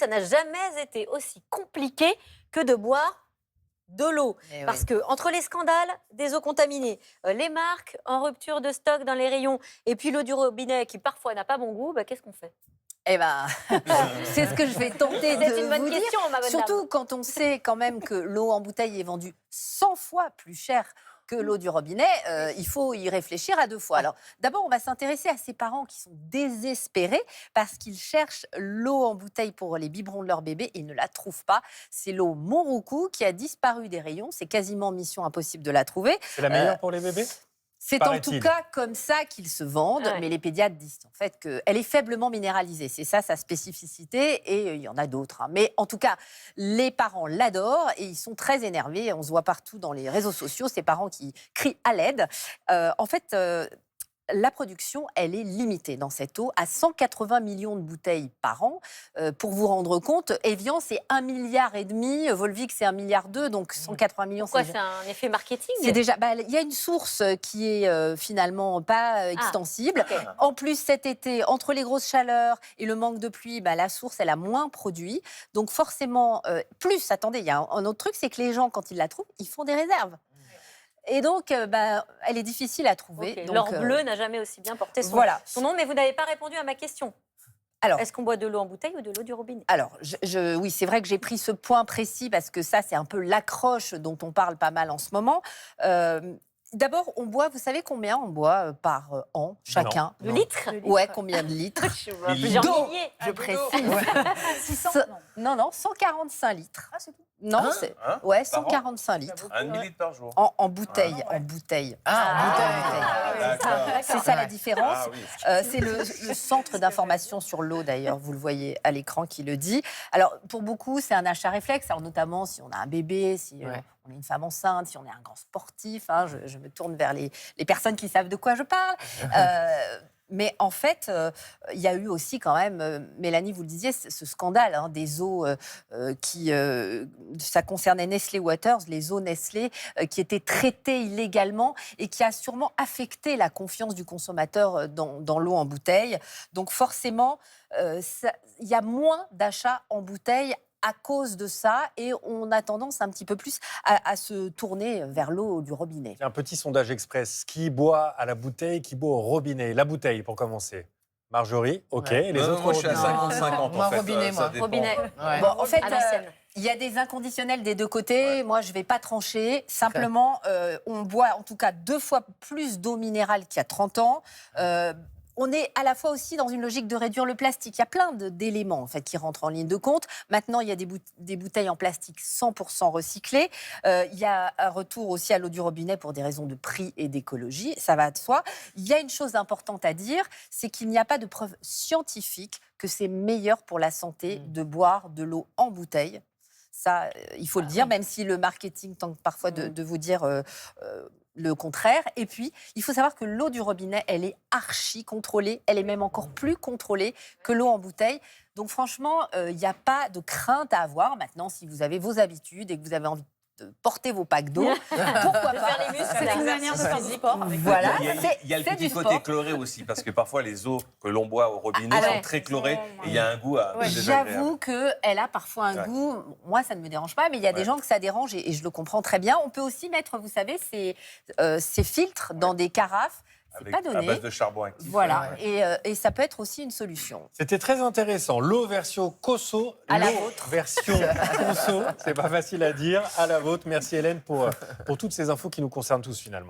ça n'a jamais été aussi compliqué que de boire de l'eau. Parce que entre les scandales des eaux contaminées, les marques en rupture de stock dans les rayons, et puis l'eau du robinet qui parfois n'a pas bon goût, qu'est-ce qu'on fait? Eh ben, c'est ce que je vais tenter de C'est une bonne vous question, dire. ma bonne Surtout dame. quand on sait quand même que l'eau en bouteille est vendue 100 fois plus cher que l'eau du robinet, il faut y réfléchir à deux fois. Alors, d'abord, on va s'intéresser à ces parents qui sont désespérés parce qu'ils cherchent l'eau en bouteille pour les biberons de leur bébé et ils ne la trouvent pas. C'est l'eau Monroucou qui a disparu des rayons. C'est quasiment mission impossible de la trouver. C'est la meilleure pour les bébés? C'est en tout cas comme ça qu'ils se vendent, Ouais. mais les pédiatres disent en fait qu'elle est faiblement minéralisée. C'est ça sa spécificité et il y en a d'autres. Mais en tout cas, les parents l'adorent et ils sont très énervés. On se voit partout dans les réseaux sociaux, ces parents qui crient à l'aide. En fait, la production, elle est limitée dans cette eau à 180 millions de bouteilles par an. Pour vous rendre compte, Evian, c'est 1,5 milliard. Volvic, c'est 1,2 milliard. Donc 180 millions, Pourquoi c'est un effet marketing? c'est déjà. Il y a une source qui est finalement pas extensible. ok. En plus, cet été, entre les grosses chaleurs et le manque de pluie, la source, elle a moins produit. Donc forcément, attendez, il y a un autre truc, c'est que les gens, quand ils la trouvent, ils font des réserves. Et donc, elle est difficile à trouver. Ok. Donc, L'or bleu n'a jamais aussi bien porté son nom, mais vous n'avez pas répondu à ma question. Alors, Est-ce qu'on boit de l'eau en bouteille ou de l'eau du robinet? Alors, oui, c'est vrai que j'ai pris ce point précis parce que ça, c'est un peu l'accroche dont on parle pas mal en ce moment. D'abord, on boit, vous savez combien on boit par an, chacun? De litres? Ouais, combien de litres? Je vois plusieurs D'eau, milliers. je précise. 600 Non, 145 litres. Ah, c'est tout. Non, ouais, Par an 145 litres. 1 millilitre par jour. En bouteille, en bouteille. C'est ça la différence. Ah oui. C'est le centre d'information sur l'eau, d'ailleurs, vous le voyez à l'écran qui le dit. Alors, pour beaucoup, c'est un achat réflexe, alors, notamment si on a un bébé, si on est une femme enceinte, si on est un grand sportif. Je me tourne vers les personnes qui savent de quoi je parle. Mais en fait, il y a eu aussi quand même, Mélanie, vous le disiez, ce scandale des eaux ça concernait Nestlé Waters, les eaux Nestlé qui étaient traitées illégalement et qui a sûrement affecté la confiance du consommateur dans l'eau en bouteille. Donc forcément, il y a moins d'achats en bouteille à cause de ça, et on a tendance un petit peu plus à se tourner vers l'eau du robinet. Un petit sondage express. Qui boit à la bouteille, qui boit au robinet? La bouteille, pour commencer. Marjorie, ok. Et les autres Moi, je suis à robinet. 50-50 en Moi, fait. robinet, ça moi. dépend. Robinet. Bon, en fait, À l'ancienne. il y a des inconditionnels des deux côtés. Moi, je ne vais pas trancher. Simplement, on boit en tout cas 2 fois plus d'eau minérale qu'il y a 30 ans. On est à la fois aussi dans une logique de réduire le plastique. Il y a plein d'éléments en fait, qui rentrent en ligne de compte. Maintenant, il y a des bouteilles en plastique 100% recyclées. Il y a un retour aussi à l'eau du robinet pour des raisons de prix et d'écologie. Ça va de soi. Il y a une chose importante à dire, c'est qu'il n'y a pas de preuve scientifique que c'est meilleur pour la santé de boire de l'eau en bouteille. Ça, il faut le dire, même si le marketing tente parfois de vous dire le contraire. Et puis, il faut savoir que l'eau du robinet, elle est archi contrôlée. Elle est même encore plus contrôlée que l'eau en bouteille. Donc franchement, il n'y a pas de crainte à avoir. Maintenant, si vous avez vos habitudes et que vous avez envie de porter vos packs d'eau, pourquoi De pas faire les muscles, C'est une manière de faire du sport. Voilà, Il y a le c'est petit du côté sport. chloré aussi, parce que parfois les eaux que l'on boit au robinet Ah sont ouais. très chlorées et il y a un goût désagréable. J'avoue qu'elle a parfois un Ouais. goût, moi ça ne me dérange pas, mais il y a des gens que ça dérange et je le comprends très bien. On peut aussi mettre, vous savez, ces filtres dans des carafes. C'est pas À donné. base de charbon actif. Voilà, et ça peut être aussi une solution. C'était très intéressant. L'eau version Cosso. À la l'eau vôtre. version Conso. C'est pas facile à dire. À la vôtre. Merci Hélène pour toutes ces infos qui nous concernent tous finalement.